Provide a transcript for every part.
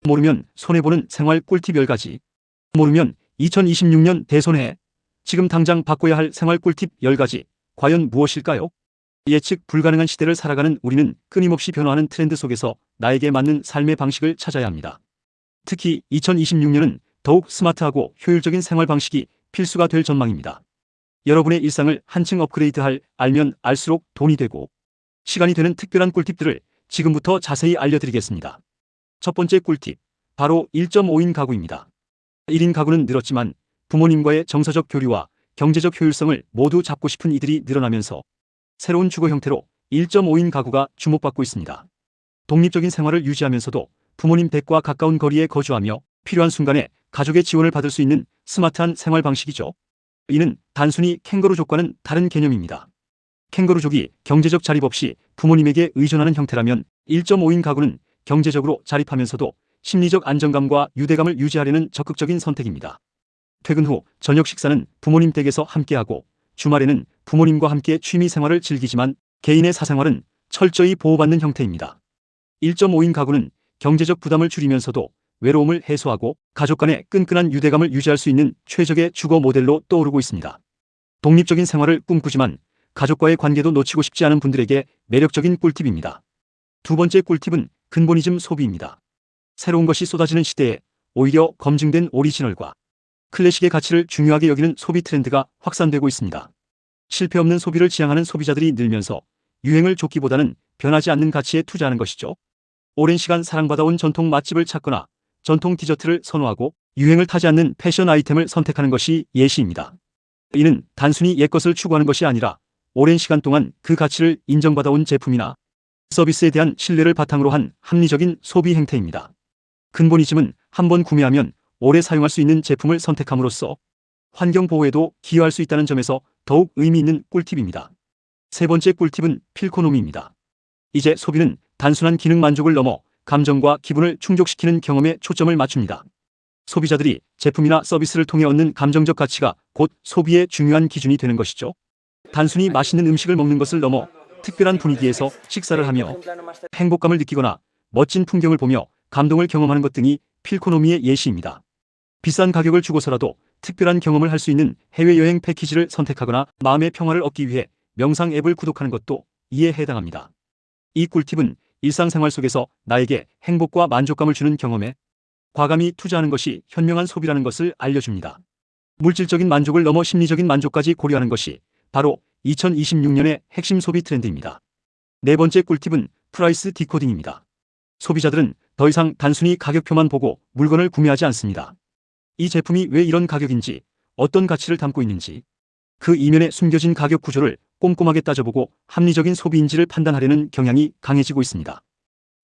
모르면 손해보는 생활 꿀팁 10가지. 모르면 2026년 대손해. 지금 당장 바꿔야 할 생활 꿀팁 10가지. 과연 무엇일까요? 예측 불가능한 시대를 살아가는 우리는 끊임없이 변화하는 트렌드 속에서 나에게 맞는 삶의 방식을 찾아야 합니다. 특히 2026년은 더욱 스마트하고 효율적인 생활 방식이 필수가 될 전망입니다. 여러분의 일상을 한층 업그레이드할 알면 알수록 돈이 되고 시간이 되는 특별한 꿀팁들을 지금부터 자세히 알려드리겠습니다. 첫 번째 꿀팁, 바로 1.5인 가구입니다. 1인 가구는 늘었지만 부모님과의 정서적 교류와 경제적 효율성을 모두 잡고 싶은 이들이 늘어나면서 새로운 주거 형태로 1.5인 가구가 주목받고 있습니다. 독립적인 생활을 유지하면서도 부모님 댁과 가까운 거리에 거주하며 필요한 순간에 가족의 지원을 받을 수 있는 스마트한 생활 방식이죠. 이는 단순히 캥거루족과는 다른 개념입니다. 캥거루족이 경제적 자립 없이 부모님에게 의존하는 형태라면 1.5인 가구는 경제적으로 자립하면서도 심리적 안정감과 유대감을 유지하려는 적극적인 선택입니다. 퇴근 후 저녁 식사는 부모님 댁에서 함께하고 주말에는 부모님과 함께 취미 생활을 즐기지만 개인의 사생활은 철저히 보호받는 형태입니다. 1.5인 가구는 경제적 부담을 줄이면서도 외로움을 해소하고 가족 간의 끈끈한 유대감을 유지할 수 있는 최적의 주거 모델로 떠오르고 있습니다. 독립적인 생활을 꿈꾸지만 가족과의 관계도 놓치고 싶지 않은 분들에게 매력적인 꿀팁입니다. 두 번째 꿀팁은 근본이즘 소비입니다. 새로운 것이 쏟아지는 시대에 오히려 검증된 오리지널과 클래식의 가치를 중요하게 여기는 소비 트렌드가 확산되고 있습니다. 실패 없는 소비를 지향하는 소비자들이 늘면서 유행을 좇기보다는 변하지 않는 가치에 투자하는 것이죠. 오랜 시간 사랑받아온 전통 맛집을 찾거나 전통 디저트를 선호하고 유행을 타지 않는 패션 아이템을 선택하는 것이 예시입니다. 이는 단순히 옛것을 추구하는 것이 아니라 오랜 시간 동안 그 가치를 인정받아온 제품이나 서비스에 대한 신뢰를 바탕으로 한 합리적인 소비 행태입니다. 근본이즘은 한번 구매하면 오래 사용할 수 있는 제품을 선택함으로써 환경 보호에도 기여할 수 있다는 점에서 더욱 의미 있는 꿀팁입니다. 세 번째 꿀팁은 필코노미입니다. 이제 소비는 단순한 기능 만족을 넘어 감정과 기분을 충족시키는 경험에 초점을 맞춥니다. 소비자들이 제품이나 서비스를 통해 얻는 감정적 가치가 곧 소비의 중요한 기준이 되는 것이죠. 단순히 맛있는 음식을 먹는 것을 넘어 특별한 분위기에서 식사를 하며 행복감을 느끼거나 멋진 풍경을 보며 감동을 경험하는 것 등이 필코노미의 예시입니다. 비싼 가격을 주고서라도 특별한 경험을 할 수 있는 해외여행 패키지를 선택하거나 마음의 평화를 얻기 위해 명상 앱을 구독하는 것도 이에 해당합니다. 이 꿀팁은 일상생활 속에서 나에게 행복과 만족감을 주는 경험에 과감히 투자하는 것이 현명한 소비라는 것을 알려줍니다. 물질적인 만족을 넘어 심리적인 만족까지 고려하는 것이 바로 2026년의 핵심 소비 트렌드입니다. 네 번째 꿀팁은 프라이스 디코딩입니다. 소비자들은 더 이상 단순히 가격표만 보고 물건을 구매하지 않습니다. 이 제품이 왜 이런 가격인지, 어떤 가치를 담고 있는지, 그 이면에 숨겨진 가격 구조를 꼼꼼하게 따져보고 합리적인 소비인지를 판단하려는 경향이 강해지고 있습니다.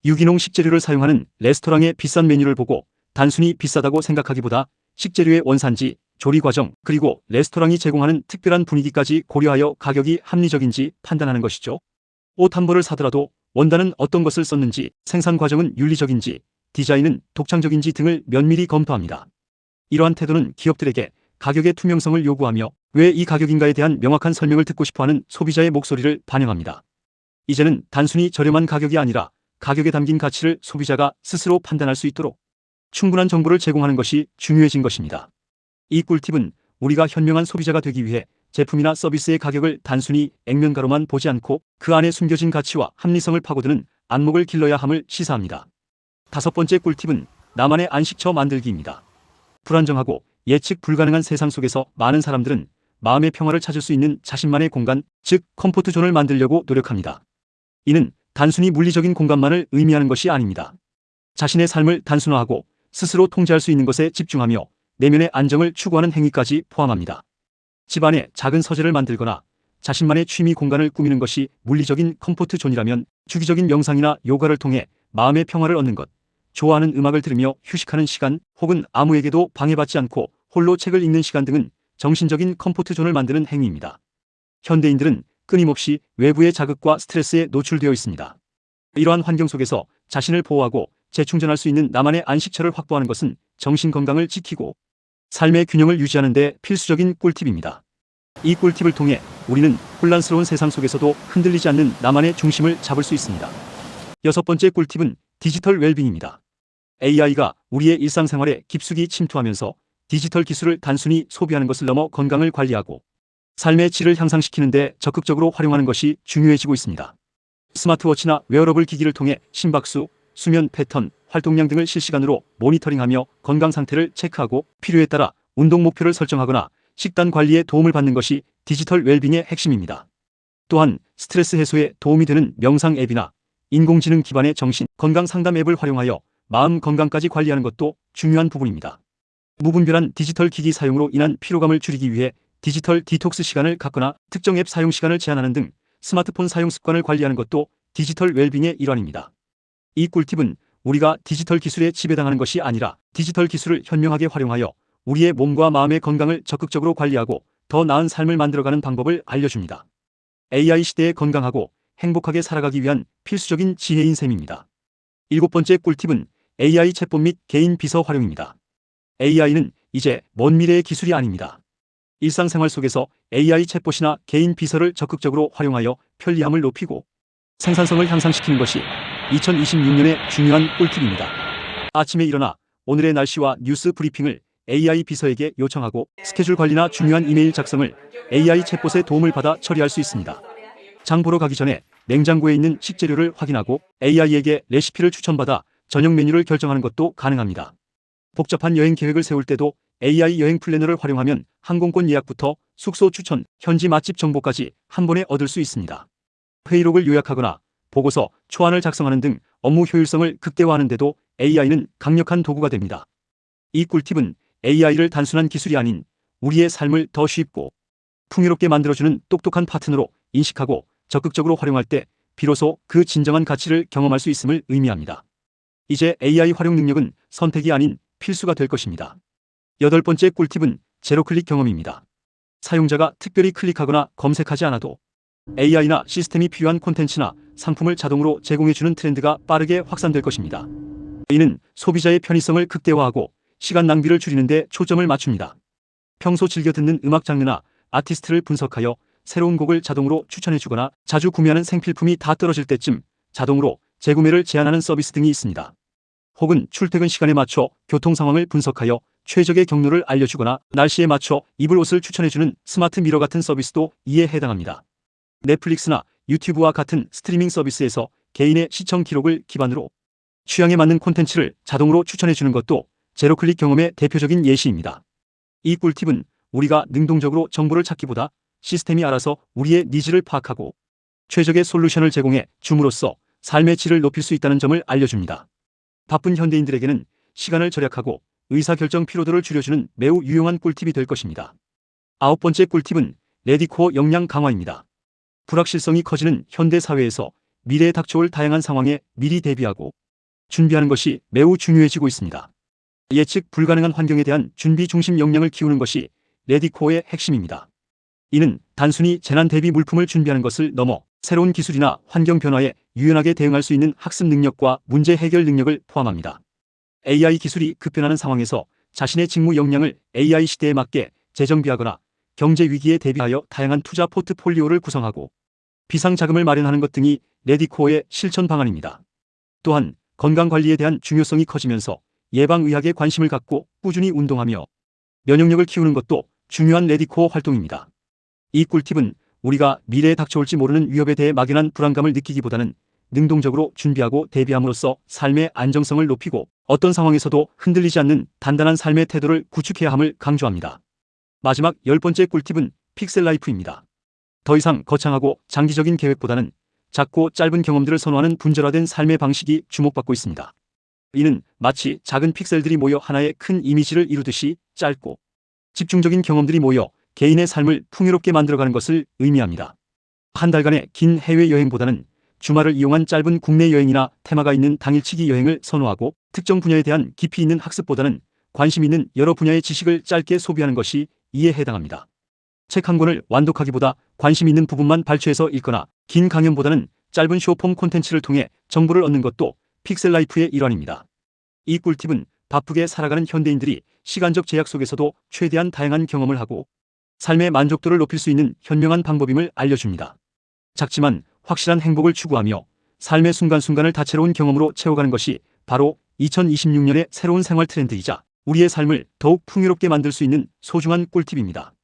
유기농 식재료를 사용하는 레스토랑의 비싼 메뉴를 보고 단순히 비싸다고 생각하기보다 식재료의 원산지, 조리 과정, 그리고 레스토랑이 제공하는 특별한 분위기까지 고려하여 가격이 합리적인지 판단하는 것이죠. 옷 한 벌을 사더라도 원단은 어떤 것을 썼는지, 생산 과정은 윤리적인지, 디자인은 독창적인지 등을 면밀히 검토합니다. 이러한 태도는 기업들에게 가격의 투명성을 요구하며 왜 이 가격인가에 대한 명확한 설명을 듣고 싶어하는 소비자의 목소리를 반영합니다. 이제는 단순히 저렴한 가격이 아니라 가격에 담긴 가치를 소비자가 스스로 판단할 수 있도록 충분한 정보를 제공하는 것이 중요해진 것입니다. 이 꿀팁은 우리가 현명한 소비자가 되기 위해 제품이나 서비스의 가격을 단순히 액면가로만 보지 않고 그 안에 숨겨진 가치와 합리성을 파고드는 안목을 길러야 함을 시사합니다. 다섯 번째 꿀팁은 나만의 안식처 만들기입니다. 불안정하고 예측 불가능한 세상 속에서 많은 사람들은 마음의 평화를 찾을 수 있는 자신만의 공간, 즉 컴포트 존을 만들려고 노력합니다. 이는 단순히 물리적인 공간만을 의미하는 것이 아닙니다. 자신의 삶을 단순화하고 스스로 통제할 수 있는 것에 집중하며 내면의 안정을 추구하는 행위까지 포함합니다. 집안에 작은 서재를 만들거나 자신만의 취미 공간을 꾸미는 것이 물리적인 컴포트 존이라면 주기적인 명상이나 요가를 통해 마음의 평화를 얻는 것, 좋아하는 음악을 들으며 휴식하는 시간 혹은 아무에게도 방해받지 않고 홀로 책을 읽는 시간 등은 정신적인 컴포트 존을 만드는 행위입니다. 현대인들은 끊임없이 외부의 자극과 스트레스에 노출되어 있습니다. 이러한 환경 속에서 자신을 보호하고 재충전할 수 있는 나만의 안식처를 확보하는 것은 정신 건강을 지키고 삶의 균형을 유지하는 데 필수적인 꿀팁입니다. 이 꿀팁을 통해 우리는 혼란스러운 세상 속에서도 흔들리지 않는 나만의 중심을 잡을 수 있습니다. 여섯 번째 꿀팁은 디지털 웰빙입니다. AI가 우리의 일상생활에 깊숙이 침투하면서 디지털 기술을 단순히 소비하는 것을 넘어 건강을 관리하고 삶의 질을 향상시키는 데 적극적으로 활용하는 것이 중요해지고 있습니다. 스마트워치나 웨어러블 기기를 통해 심박수, 수면 패턴, 활동량 등을 실시간으로 모니터링하며 건강 상태를 체크하고 필요에 따라 운동 목표를 설정하거나 식단 관리에 도움을 받는 것이 디지털 웰빙의 핵심입니다. 또한 스트레스 해소에 도움이 되는 명상 앱이나 인공지능 기반의 정신 건강 상담 앱을 활용하여 마음 건강까지 관리하는 것도 중요한 부분입니다. 무분별한 디지털 기기 사용으로 인한 피로감을 줄이기 위해 디지털 디톡스 시간을 갖거나 특정 앱 사용 시간을 제한하는 등 스마트폰 사용 습관을 관리하는 것도 디지털 웰빙의 일환입니다. 이 꿀팁은 우리가 디지털 기술에 지배당하는 것이 아니라 디지털 기술을 현명하게 활용하여 우리의 몸과 마음의 건강을 적극적으로 관리하고 더 나은 삶을 만들어가는 방법을 알려줍니다. AI 시대에 건강하고 행복하게 살아가기 위한 필수적인 지혜인 셈입니다. 7번째 꿀팁은 AI 챗봇 및 개인 비서 활용입니다. AI는 이제 먼 미래의 기술이 아닙니다. 일상생활 속에서 AI 챗봇이나 개인 비서를 적극적으로 활용하여 편리함을 높이고 생산성을 향상시키는 것이 2026년의 중요한 꿀팁입니다. 아침에 일어나 오늘의 날씨와 뉴스 브리핑을 AI 비서에게 요청하고 스케줄 관리나 중요한 이메일 작성을 AI 챗봇의 도움을 받아 처리할 수 있습니다. 장 보러 가기 전에 냉장고에 있는 식재료를 확인하고 AI에게 레시피를 추천받아 저녁 메뉴를 결정하는 것도 가능합니다. 복잡한 여행 계획을 세울 때도 AI 여행 플래너를 활용하면 항공권 예약부터 숙소 추천, 현지 맛집 정보까지 한 번에 얻을 수 있습니다. 회의록을 요약하거나 보고서, 초안을 작성하는 등 업무 효율성을 극대화하는 데도 AI는 강력한 도구가 됩니다. 이 꿀팁은 AI를 단순한 기술이 아닌 우리의 삶을 더 쉽고 풍요롭게 만들어주는 똑똑한 파트너로 인식하고 적극적으로 활용할 때 비로소 그 진정한 가치를 경험할 수 있음을 의미합니다. 이제 AI 활용 능력은 선택이 아닌 필수가 될 것입니다. 8번째 꿀팁은 제로 클릭 경험입니다. 사용자가 특별히 클릭하거나 검색하지 않아도 AI나 시스템이 필요한 콘텐츠나 상품을 자동으로 제공해주는 트렌드가 빠르게 확산될 것입니다. 이는 소비자의 편의성을 극대화하고 시간 낭비를 줄이는 데 초점을 맞춥니다. 평소 즐겨 듣는 음악 장르나 아티스트를 분석하여 새로운 곡을 자동으로 추천해주거나 자주 구매하는 생필품이 다 떨어질 때쯤 자동으로 재구매를 제한하는 서비스 등이 있습니다. 혹은 출퇴근 시간에 맞춰 교통 상황을 분석하여 최적의 경로를 알려주거나 날씨에 맞춰 입을 옷을 추천해주는 스마트 미러 같은 서비스도 이에 해당합니다. 넷플릭스나 유튜브와 같은 스트리밍 서비스에서 개인의 시청 기록을 기반으로 취향에 맞는 콘텐츠를 자동으로 추천해주는 것도 제로클릭 경험의 대표적인 예시입니다. 이 꿀팁은 우리가 능동적으로 정보를 찾기보다 시스템이 알아서 우리의 니즈를 파악하고 최적의 솔루션을 제공해 줌으로써 삶의 질을 높일 수 있다는 점을 알려줍니다. 바쁜 현대인들에게는 시간을 절약하고 의사결정 피로도를 줄여주는 매우 유용한 꿀팁이 될 것입니다. 9번째 꿀팁은 레디코어 역량 강화입니다. 불확실성이 커지는 현대 사회에서 미래에 닥쳐올 다양한 상황에 미리 대비하고 준비하는 것이 매우 중요해지고 있습니다. 예측 불가능한 환경에 대한 준비 중심 역량을 키우는 것이 레디코어의 핵심입니다. 이는 단순히 재난 대비 물품을 준비하는 것을 넘어 새로운 기술이나 환경 변화에 유연하게 대응할 수 있는 학습 능력과 문제 해결 능력을 포함합니다. AI 기술이 급변하는 상황에서 자신의 직무 역량을 AI 시대에 맞게 재정비하거나 경제 위기에 대비하여 다양한 투자 포트폴리오를 구성하고 비상자금을 마련하는 것 등이 레디코어의 실천 방안입니다. 또한 건강관리에 대한 중요성이 커지면서 예방의학에 관심을 갖고 꾸준히 운동하며 면역력을 키우는 것도 중요한 레디코어 활동입니다. 이 꿀팁은 우리가 미래에 닥쳐올지 모르는 위협에 대해 막연한 불안감을 느끼기보다는 능동적으로 준비하고 대비함으로써 삶의 안정성을 높이고 어떤 상황에서도 흔들리지 않는 단단한 삶의 태도를 구축해야 함을 강조합니다. 마지막 10번째 꿀팁은 픽셀 라이프입니다. 더 이상 거창하고 장기적인 계획보다는 작고 짧은 경험들을 선호하는 분절화된 삶의 방식이 주목받고 있습니다. 이는 마치 작은 픽셀들이 모여 하나의 큰 이미지를 이루듯이 짧고 집중적인 경험들이 모여 개인의 삶을 풍요롭게 만들어가는 것을 의미합니다. 한 달간의 긴 해외여행보다는 주말을 이용한 짧은 국내 여행이나 테마가 있는 당일치기 여행을 선호하고 특정 분야에 대한 깊이 있는 학습보다는 관심 있는 여러 분야의 지식을 짧게 소비하는 것이 이에 해당합니다. 책 한 권을 완독하기보다 관심 있는 부분만 발췌해서 읽거나 긴 강연보다는 짧은 쇼폼 콘텐츠를 통해 정보를 얻는 것도 픽셀 라이프의 일환입니다. 이 꿀팁은 바쁘게 살아가는 현대인들이 시간적 제약 속에서도 최대한 다양한 경험을 하고 삶의 만족도를 높일 수 있는 현명한 방법임을 알려줍니다. 작지만 확실한 행복을 추구하며 삶의 순간순간을 다채로운 경험으로 채워가는 것이 바로 2026년의 새로운 생활 트렌드이자 우리의 삶을 더욱 풍요롭게 만들 수 있는 소중한 꿀팁입니다.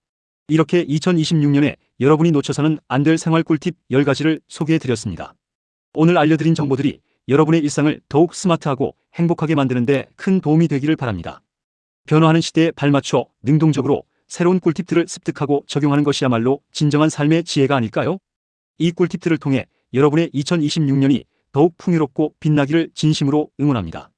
이렇게 2026년에 여러분이 놓쳐서는 안 될 생활 꿀팁 10가지를 소개해 드렸습니다. 오늘 알려드린 정보들이 여러분의 일상을 더욱 스마트하고 행복하게 만드는 데 큰 도움이 되기를 바랍니다. 변화하는 시대에 발맞춰 능동적으로 새로운 꿀팁들을 습득하고 적용하는 것이야말로 진정한 삶의 지혜가 아닐까요? 이 꿀팁들을 통해 여러분의 2026년이 더욱 풍요롭고 빛나기를 진심으로 응원합니다.